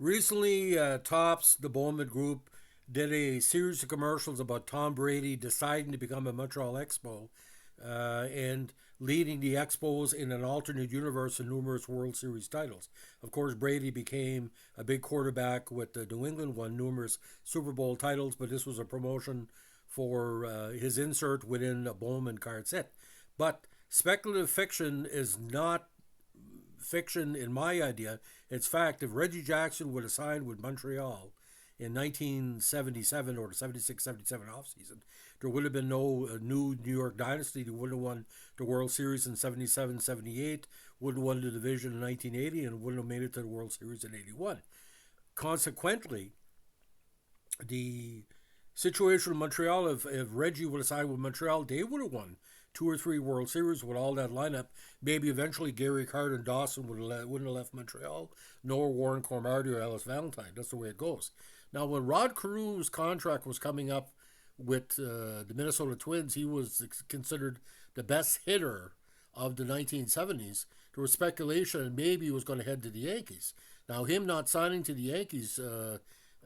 Recently, Topps, the Bowman Group, did a series of commercials about Tom Brady deciding to become a Montreal Expo and leading the Expos in an alternate universe in numerous World Series titles. Of course, Brady became a big quarterback with the New England, won numerous Super Bowl titles, but this was a promotion for his insert within a Bowman card set. But speculative fiction is not fiction in my idea. It's fact. If Reggie Jackson would have signed with Montreal in 1977 or the 76-77 offseason, there would have been no new New York dynasty. They wouldn't have won the World Series in 77-78, wouldn't have won the division in 1980, and wouldn't have made it to the World Series in 81. Consequently, the situation in Montreal, if Reggie would have signed with Montreal, they would have won 2 or 3 World Series with all that lineup. Maybe eventually Gary Carter and Dawson wouldn't have left Montreal, nor Warren Cromartie or Ellis Valentine. That's the way it goes. Now, when Rod Carew's contract was coming up with the Minnesota Twins, he was considered the best hitter of the 1970s. There was speculation maybe he was going to head to the Yankees. Now, him not signing to the Yankees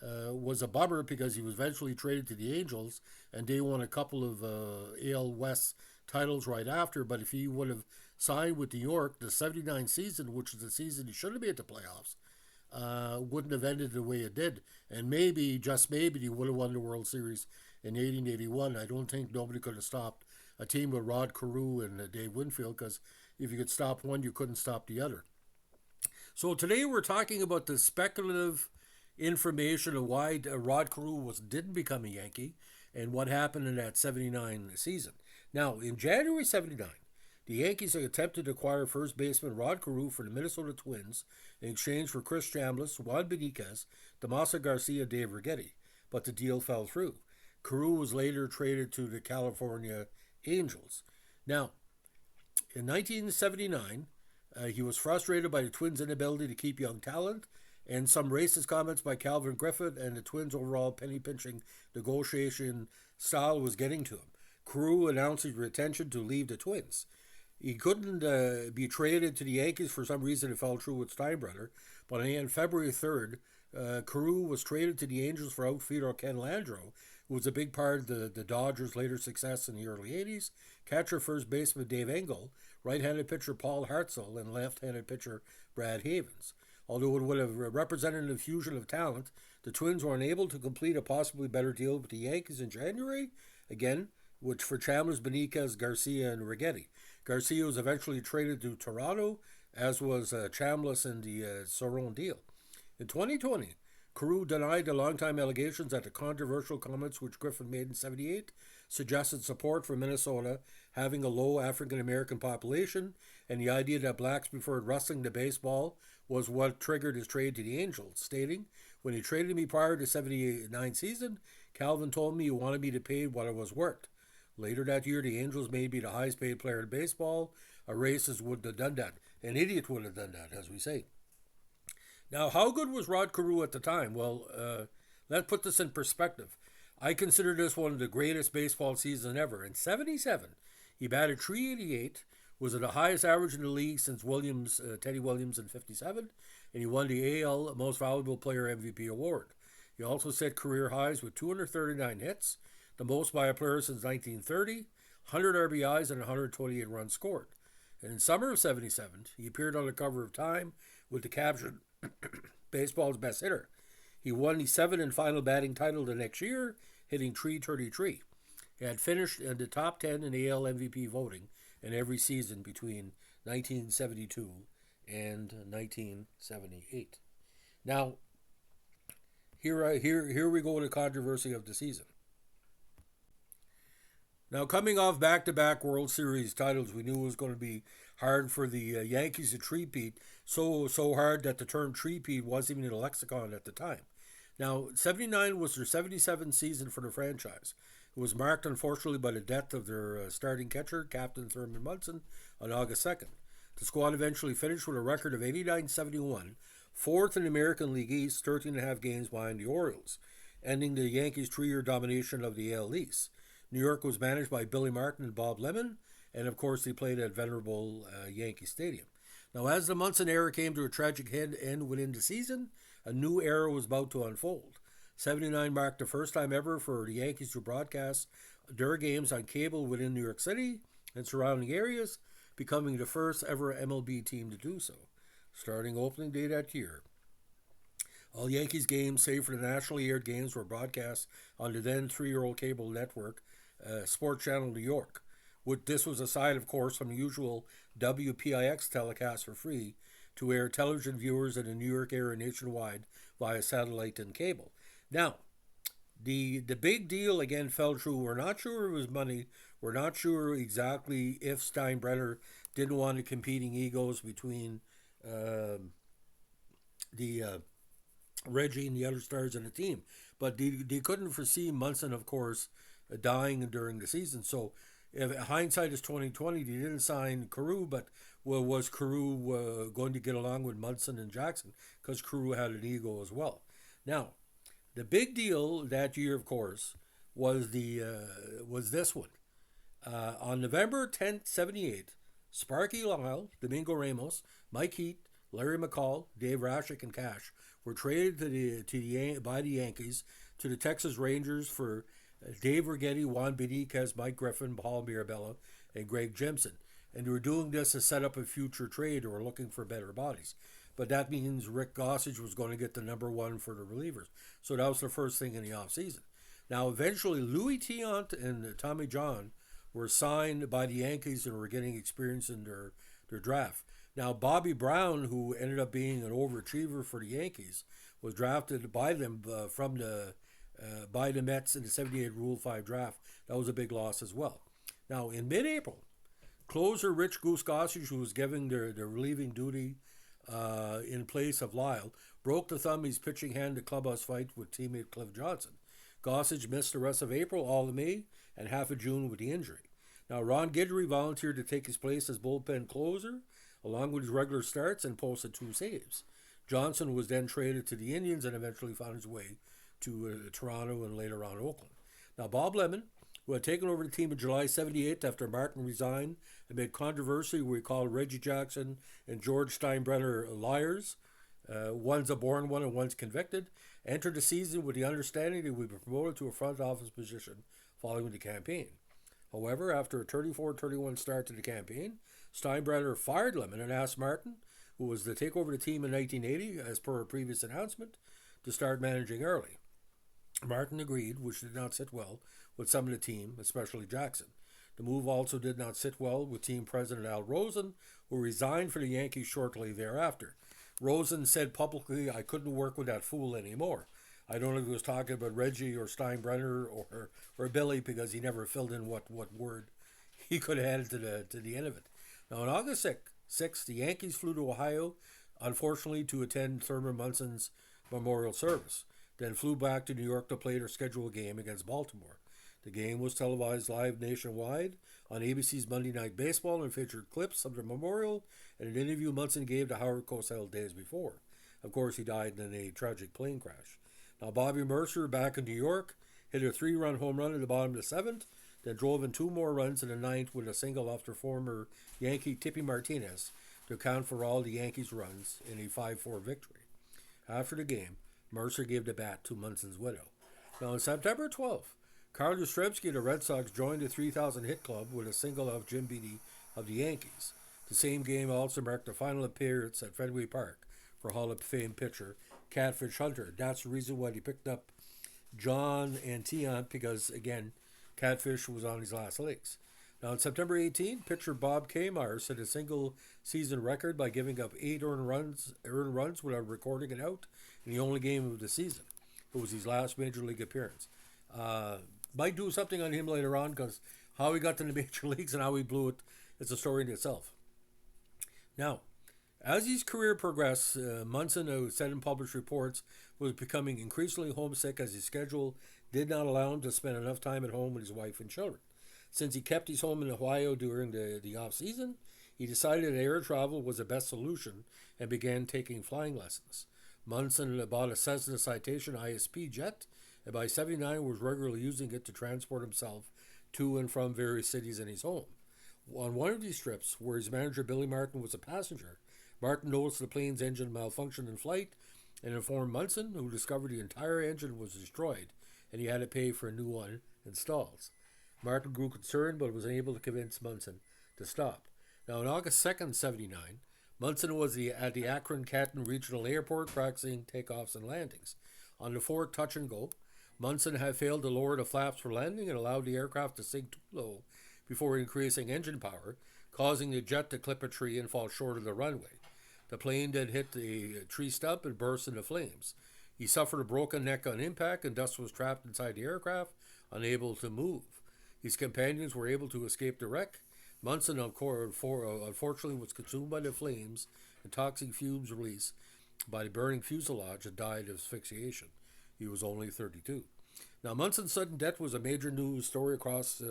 was a bummer because he was eventually traded to the Angels, and they won a couple of AL West titles right after. But if he would have signed with New York, the 79 season, which is the season he should have made the playoffs, wouldn't have ended the way it did. And maybe, just maybe, he would have won the World Series in 1881. I don't think nobody could have stopped a team with Rod Carew and Dave Winfield, because if you could stop one, you couldn't stop the other. So today we're talking about the speculative information of why Rod Carew didn't become a Yankee and what happened in that 79 season. Now, in January 79, the Yankees attempted to acquire first baseman Rod Carew for the Minnesota Twins in exchange for Chris Chambliss, Juan Beniquez, Damaso Garcia, and Dave Righetti, but the deal fell through. Carew was later traded to the California Angels. Now, in 1979, he was frustrated by the Twins' inability to keep young talent and some racist comments by Calvin Griffith, and the Twins' overall penny-pinching negotiation style was getting to him. Carew announced his intention to leave the Twins. He couldn't be traded to the Yankees for some reason. It fell through with Steinbrenner. But on February 3rd, Carew was traded to the Angels for outfielder Ken Landreau, who was a big part of the Dodgers' later success in the early 80s. Catcher first baseman Dave Engel, right-handed pitcher Paul Hartzell, and left-handed pitcher Brad Havens. Although it would have represented an infusion of talent, the Twins were unable to complete a possibly better deal with the Yankees in January, again, which for Chambliss, Beniquez, Garcia, and Righetti. Garcia was eventually traded to Toronto, as was Chambliss in the Soron deal. In 2020, Carew denied the longtime allegations that the controversial comments which Griffin made in 78 suggested support for Minnesota having a low African-American population, and the idea that blacks preferred wrestling to baseball was what triggered his trade to the Angels, stating, "When he traded me prior to the 79 season, Calvin told me he wanted me to pay what I was worth. Later that year, the Angels made me the highest paid player in baseball. A racist wouldn't have done that. An idiot would have done that," as we say. Now, how good was Rod Carew at the time? Well, let's put this in perspective. I consider this one of the greatest baseball seasons ever. In 77, he batted .388, was at the highest average in the league since Teddy Williams in 57, and he won the AL Most Valuable Player MVP award. He also set career highs with 239 hits, the most by a player since 1930, 100 RBIs, and 128 runs scored. And in summer of 77, he appeared on the cover of Time with the caption, "Baseball's best hitter." He won the 7th and final batting title the next year, hitting .333. He had finished in the top 10 in AL MVP voting in every season between 1972 and 1978. Now, here we go with the controversy of the season. Now, coming off back-to-back World Series titles, we knew it was going to be hard for the Yankees to three-peat, so hard that the term three-peat wasn't even in the lexicon at the time. Now, 79 was their 77th season for the franchise. It was marked, unfortunately, by the death of their starting catcher, Captain Thurman Munson, on August 2nd. The squad eventually finished with a record of 89-71, fourth in the American League East, 13.5 games behind the Orioles, ending the Yankees' 3-year domination of the AL East. New York was managed by Billy Martin and Bob Lemon, and of course they played at venerable Yankee Stadium. Now, as the Munson era came to a tragic end within the season, a new era was about to unfold. 79 marked the first time ever for the Yankees to broadcast their games on cable within New York City and surrounding areas, becoming the first ever MLB team to do so. Starting opening day that year, all Yankees games, save for the nationally aired games, were broadcast on the then 3-year-old cable network, Sports Channel New York. This was aside, of course, from the usual WPIX telecast for free to air television viewers in the New York area nationwide via satellite and cable. Now, the big deal again fell through. We're not sure it was money. We're not sure exactly if Steinbrenner didn't want the competing egos between the Reggie and the other stars in the team. But they couldn't foresee Munson, of course, dying during the season. So, if hindsight is 2020, they didn't sign Carew, but was Carew going to get along with Munson and Jackson? Because Carew had an ego as well. Now, the big deal that year, of course, was this one. On November 10th, 78, Sparky Lyle, Domingo Ramos, Mike Heat, Larry McCall, Dave Rashek, and Cash were traded by the Yankees to the Texas Rangers for Dave Righetti, Juan Benitez, Mike Griffin, Paul Mirabella, and Greg Jimson. And they were doing this to set up a future trade or looking for better bodies. But that means Rick Gossage was going to get the number one for the relievers. So that was the first thing in the offseason. Now, eventually, Louis Tiant and Tommy John were signed by the Yankees and were getting experience in their draft. Now, Bobby Brown, who ended up being an overachiever for the Yankees, was drafted by them by the Mets in the 78 Rule 5 draft. That was a big loss as well. Now, in mid-April, closer Rich Goose Gossage, who was giving their relieving duty in place of Lyle, broke the thumb he's pitching hand to clubhouse fight with teammate Cliff Johnson. Gossage missed the rest of April, all of May, and half of June with the injury. Now, Ron Guidry volunteered to take his place as bullpen closer, along with his regular starts, and posted 2 saves. Johnson was then traded to the Indians and eventually found his way to Toronto and later on Oakland. Now, Bob Lemon, who had taken over the team in July 78 after Martin resigned amid controversy where he called Reggie Jackson and George Steinbrenner liars, one's a born one and one's convicted, entered the season with the understanding that he would be promoted to a front office position following the campaign. However, after a 34-31 start to the campaign, Steinbrenner fired Lemon and asked Martin, who was to take over the team in 1980, as per a previous announcement, to start managing early. Martin agreed, which did not sit well with some of the team, especially Jackson. The move also did not sit well with team president Al Rosen, who resigned for the Yankees shortly thereafter. Rosen said publicly, "I couldn't work with that fool anymore." I don't know if he was talking about Reggie or Steinbrenner or Billy, because he never filled in what word he could have added to the end of it. Now, on August 6th, the Yankees flew to Ohio, unfortunately, to attend Thurman Munson's memorial service, then flew back to New York to play their scheduled game against Baltimore. The game was televised live nationwide on ABC's Monday Night Baseball and featured clips of the memorial and an interview Munson gave to Howard Cosell days before. Of course, he died in a tragic plane crash. Now, Bobby Mercer, back in New York, hit a 3-run home run in the bottom of the 7th, then drove in 2 more runs in the 9th with a single after former Yankee Tippy Martinez to account for all the Yankees' runs in a 5-4 victory. After the game, Mercer gave the bat to Munson's widow. Now, on September 12th, Carl Yastrzemski of the Red Sox joined the 3,000 hit club with a single off Jim Beattie of the Yankees. The same game also marked the final appearance at Fenway Park for Hall of Fame pitcher Catfish Hunter. That's the reason why he picked up John and Tiant, because, again, Catfish was on his last legs. Now, on September 18, pitcher Bob Kmar set a single-season record by giving up 8 earned runs without recording it out in the only game of the season. It was his last major league appearance. Might do something on him later on, because how he got to the major leagues and how he blew it, it's a story in itself. Now, as his career progressed, Munson, who said in published reports, was becoming increasingly homesick as his schedule did not allow him to spend enough time at home with his wife and children. Since he kept his home in Ohio during the off-season, he decided that air travel was the best solution and began taking flying lessons. Munson bought a Cessna Citation ISP jet, and by 79 was regularly using it to transport himself to and from various cities in his home. On one of these trips, where his manager Billy Martin was a passenger, Martin noticed the plane's engine malfunctioned in flight and informed Munson, who discovered the entire engine was destroyed and he had to pay for a new one installed. Martin grew concerned but was unable to convince Munson to stop. Now, on August 2nd, 1979, Munson was at the Akron-Canton Regional Airport practicing takeoffs and landings. On the fourth touch and go, Munson had failed to lower the flaps for landing and allowed the aircraft to sink too low before increasing engine power, causing the jet to clip a tree and fall short of the runway. The plane then hit the tree stump and burst into flames. He suffered a broken neck on impact and thus was trapped inside the aircraft, unable to move. His companions were able to escape the wreck. Munson, unfortunately, was consumed by the flames and toxic fumes released by the burning fuselage and died of asphyxiation. He was only 32. Now, Munson's sudden death was a major news story across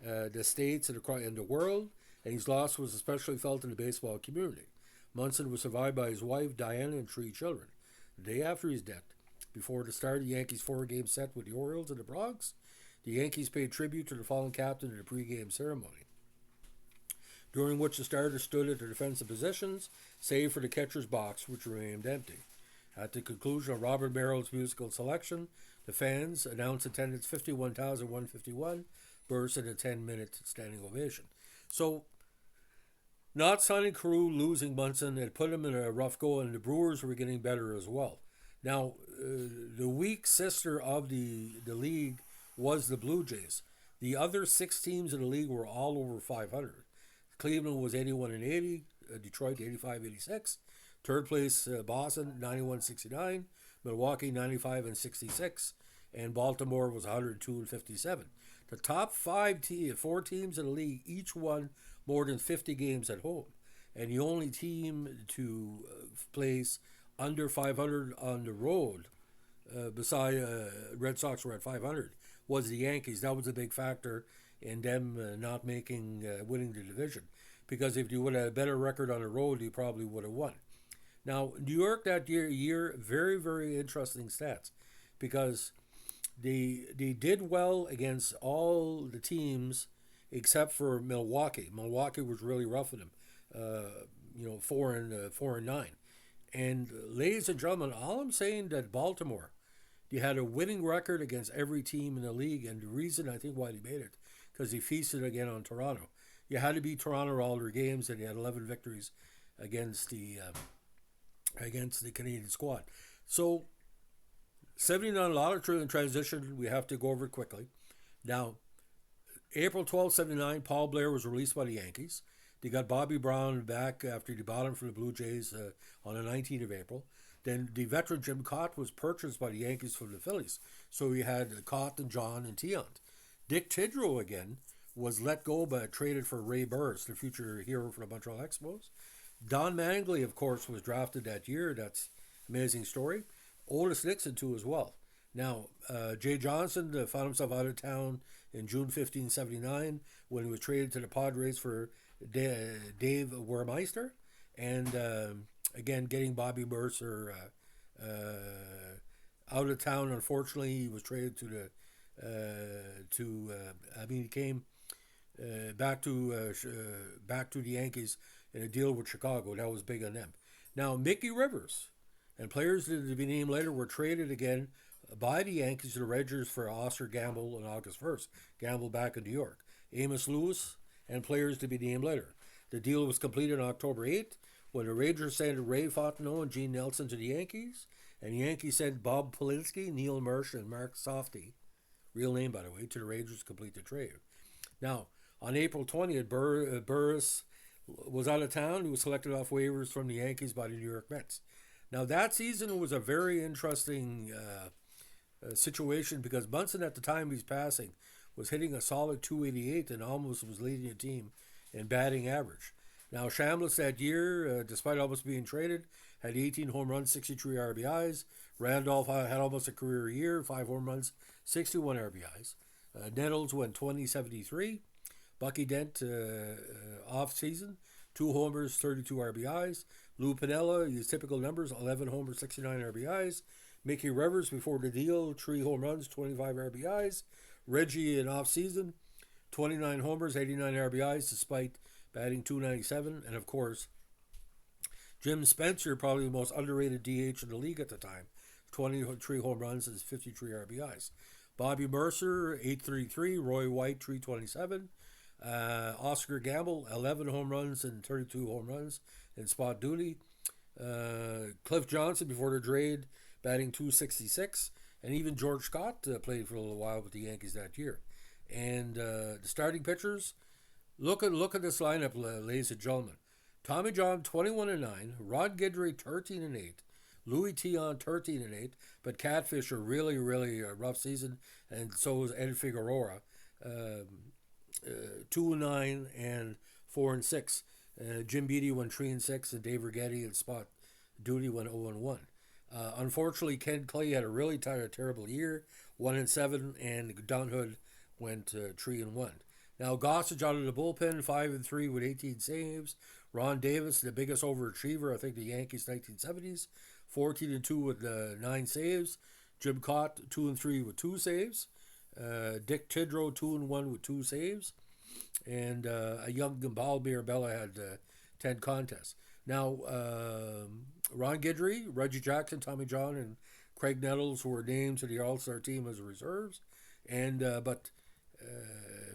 the states and the world, and his loss was especially felt in the baseball community. Munson was survived by his wife, Diana, and 3 children. The day after his death, before the start of the Yankees' 4-game set with the Orioles in the Bronx, the Yankees paid tribute to the fallen captain in a pre-game ceremony, during which the starters stood at their defensive positions, save for the catcher's box, which remained empty. At the conclusion of Robert Merrill's musical selection, the fans announced attendance 51,151, burst in a 10-minute standing ovation. So, not signing Carew, losing Munson, had put him in a rough go, and the Brewers were getting better as well. Now, the weak sister of the league was the Blue Jays. The other 6 teams in the league were all over 500. Cleveland was 81-80, Detroit 85-86, third place Boston 91-69, Milwaukee 95-66, and Baltimore was 102-57. The top 4 teams in the league each won more than 50 games at home, and the only team to place under 500 on the road, beside Red Sox were at 500, was the Yankees. That was a big factor in them not winning the division, because if you would have had a better record on the road, you probably would have won. Now, New York that year, very, very interesting stats, because they did well against all the teams except for Milwaukee. Milwaukee was really roughing them, 4-9. And ladies and gentlemen, all I'm saying that Baltimore, they had a winning record against every team in the league, and the reason I think why they made it, because they feasted again on Toronto. You had to beat Toronto all their games, and they had 11 victories against the Canadian squad. So, 79, a lot of transition. We have to go over it quickly. Now, April 12, 79, Paul Blair was released by the Yankees. They got Bobby Brown back after they bought him from the Blue Jays on the 19th of April. Then the veteran Jim Cott was purchased by the Yankees from the Phillies. So you had Cott and John and Tiant. Dick Tidrow again was let go but traded for Ray Burris, the future hero for the Montreal Expos. Don Mattingly, of course, was drafted that year. That's an amazing story. Otis Nixon, too, as well. Now, Jay Johnson found himself out of town in June 15, 79, when he was traded to the Padres for Dave Wermeister. And, again, getting Bobby Mercer out of town. Unfortunately, he was traded he came back to the Yankees in a deal with Chicago. That was big on them. Now, Mickey Rivers and players to be named later were traded again by the Yankees to the Rangers for Oscar Gamble on August 1st. Gamble back in New York. Amos Lewis and players to be named later. The deal was completed on October 8th when the Rangers sent Ray Fontenot and Gene Nelson to the Yankees, and the Yankees sent Bob Polinsky, Neil Marsh, and Mark Softy, real name by the way, to the Rangers to complete the trade. Now, on April 20th, Burris was out of town. He was selected off waivers from the Yankees by the New York Mets. Now, that season was a very interesting situation because Munson, at the time he's passing, was hitting a solid .288 and almost was leading the team in batting average. Now, Chambliss that year, despite almost being traded, had 18 home runs, 63 RBIs. Randolph had almost a career year, 5 home runs, 61 RBIs. Nettles went 20-73. Bucky Dent, off-season, 2 homers, 32 RBIs. Lou Piniella, his typical numbers, 11 homers, 69 RBIs. Mickey Rivers, before the deal, 3 home runs, 25 RBIs. Reggie, in off-season, 29 homers, 89 RBIs, despite batting .297. And, of course, Jim Spencer, probably the most underrated DH in the league at the time, 23 home runs and 53 RBIs. Bobby Mercer, 833. Roy White, 327. Oscar Gamble, 11 home runs and 32 home runs in spot duty. Cliff Johnson, before the trade, batting 266. And even George Scott played for a little while with the Yankees that year. And the starting pitchers, look at this lineup, ladies and gentlemen. Tommy John, 21-9. Rod Guidry, 13-8. Louis Tion, 13-8. But Catfish a really, really rough season. And so was Ed Figueroa, 2-9 and 4-6. Jim Beattie went 3-6, and Dave Righetti in spot duty went 0-1. Unfortunately, Ken Clay had a really terrible year, 1-7, and Don Hood went 3-1. Now Gossage out of the bullpen, 5-3 with 18 saves. Ron Davis, the biggest overachiever, I think the Yankees 1970s, 14-2 with 9 saves. Jim Cott, 2-3 with 2 saves. Dick Tidrow, 2-1 with 2 saves. And a young Ball Bear Bella had 10 contests. Now, Ron Guidry, Reggie Jackson, Tommy John, and Craig Nettles were named to the All-Star team as reserves. And but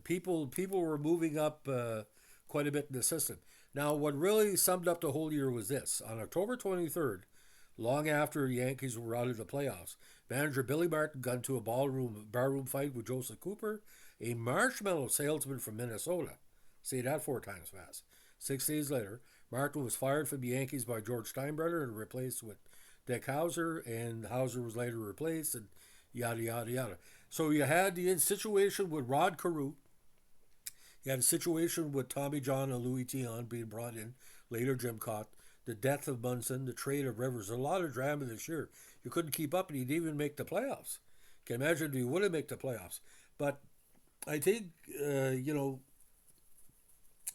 people were moving up quite a bit in the system. Now, what really summed up the whole year was this. On October 23rd, long after the Yankees were out of the playoffs, manager Billy Martin got into a barroom fight with Joseph Cooper, a marshmallow salesman from Minnesota. Say that 4 times fast. 6 days later, Martin was fired from the Yankees by George Steinbrenner and replaced with Dick Hauser, and Hauser was later replaced, and yada, yada, yada. So you had the situation with Rod Carew. You had a situation with Tommy John and Louis Tion being brought in, later Jim Cott, the death of Munson, the trade of Rivers. A lot of drama this year. You couldn't keep up, and he didn't even make the playoffs. Can you imagine if he would have made the playoffs? But I think,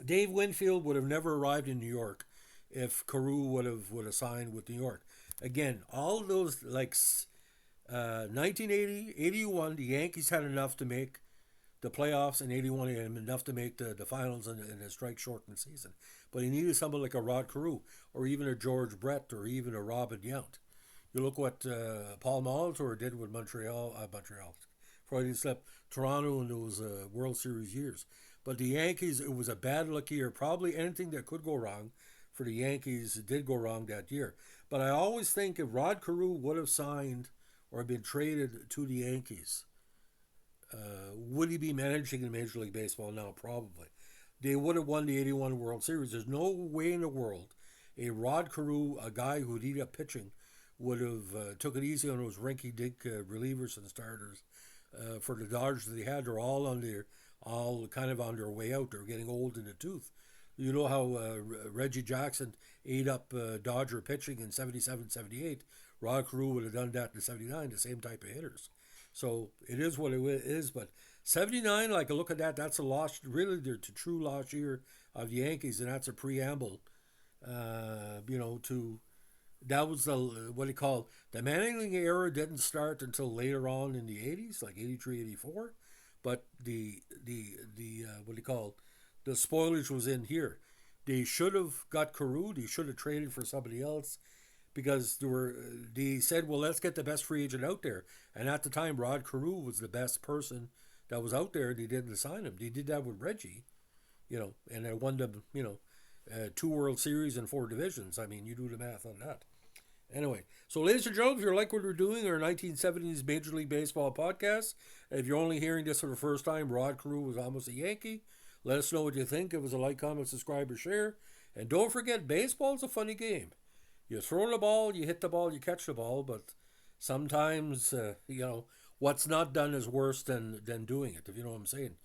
Dave Winfield would have never arrived in New York if Carew would have signed with New York. Again, all those, 1980, 81, the Yankees had enough to make the playoffs, and 81 he had enough to make the finals in a strike-shortened season. But he needed someone like a Rod Carew, or even a George Brett, or even a Robin Yount. You look what Paul Molitor did with Montreal, Freudian slip, Toronto in those World Series years. But the Yankees, it was a bad luck year. Probably anything that could go wrong for the Yankees did go wrong that year. But I always think if Rod Carew would have signed or been traded to the Yankees, would he be managing in Major League Baseball now? Probably. They would have won the 81 World Series. There's no way in the world a Rod Carew, a guy who'd eat up pitching, would have took it easy on those rinky-dink relievers and starters for the Dodgers that they had. They're all kind of on their way out. They're getting old in the tooth. You know how Reggie Jackson ate up Dodger pitching in 77, 78. Rod Carew would have done that in 79, the same type of hitters. So it is what it is. But 79, like a look at that, that's a lost, really the true lost year of the Yankees, and that's a preamble, to, that was the Manning era didn't start until later on in the 80s, like 83, 84. But the spoilage was in here. They should have got Carew. They should have traded for somebody else, because they said, well, let's get the best free agent out there. And at the time, Rod Carew was the best person that was out there, and they didn't sign him. They did that with Reggie, and they won them, 2 World Series and 4 divisions. I mean, you do the math on that. Anyway, so ladies and gentlemen, if you like what we're doing, our 1970s Major League Baseball podcast, if you're only hearing this for the first time, Rod Carew was almost a Yankee. Let us know what you think. Give us a like, comment, subscribe, or share. And don't forget, baseball's a funny game. You throw the ball, you hit the ball, you catch the ball, but sometimes, what's not done is worse than doing it, if you know what I'm saying.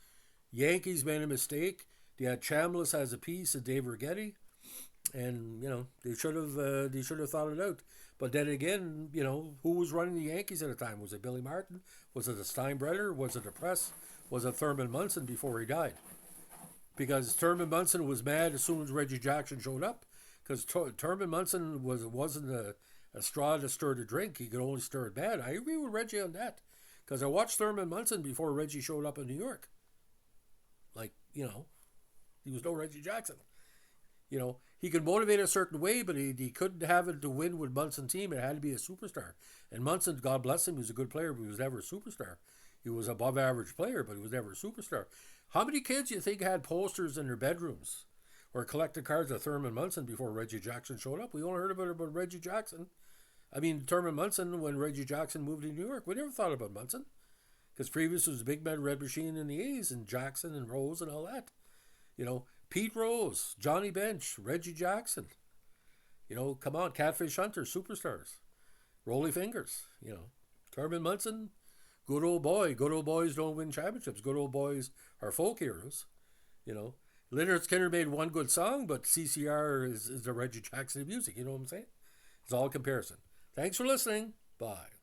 Yankees made a mistake. They had Chambliss as a piece and Dave Righetti, and, they should have thought it out. But then again, who was running the Yankees at the time? Was it Billy Martin? Was it the Steinbrenner? Was it the press? Was it Thurman Munson before he died? Because Thurman Munson was mad as soon as Reggie Jackson showed up. Because Thurman Munson wasn't a straw to stir the drink. He could only stir it bad. I agree with Reggie on that. Because I watched Thurman Munson before Reggie showed up in New York. He was no Reggie Jackson. You know, he could motivate a certain way, but he couldn't have it to win with Munson's team. It had to be a superstar. And Munson, God bless him, he was a good player, but he was never a superstar. He was above average player, but he was never a superstar. How many kids do you think had posters in their bedrooms or collected cards of Thurman Munson before Reggie Jackson showed up? We only heard about Reggie Jackson. I mean, Thurman Munson, when Reggie Jackson moved to New York, we never thought about Munson. Because previous was Big Man Red Machine in the A's and Jackson and Rose and all that. You know, Pete Rose, Johnny Bench, Reggie Jackson. You know, come on, Catfish Hunter, superstars. Rolly Fingers, you know. Thurman Munson, good old boy. Good old boys don't win championships. Good old boys are folk heroes, you know. Leonard Skinner made one good song, but CCR is the Reggie Jackson of music. You know what I'm saying? It's all comparison. Thanks for listening. Bye.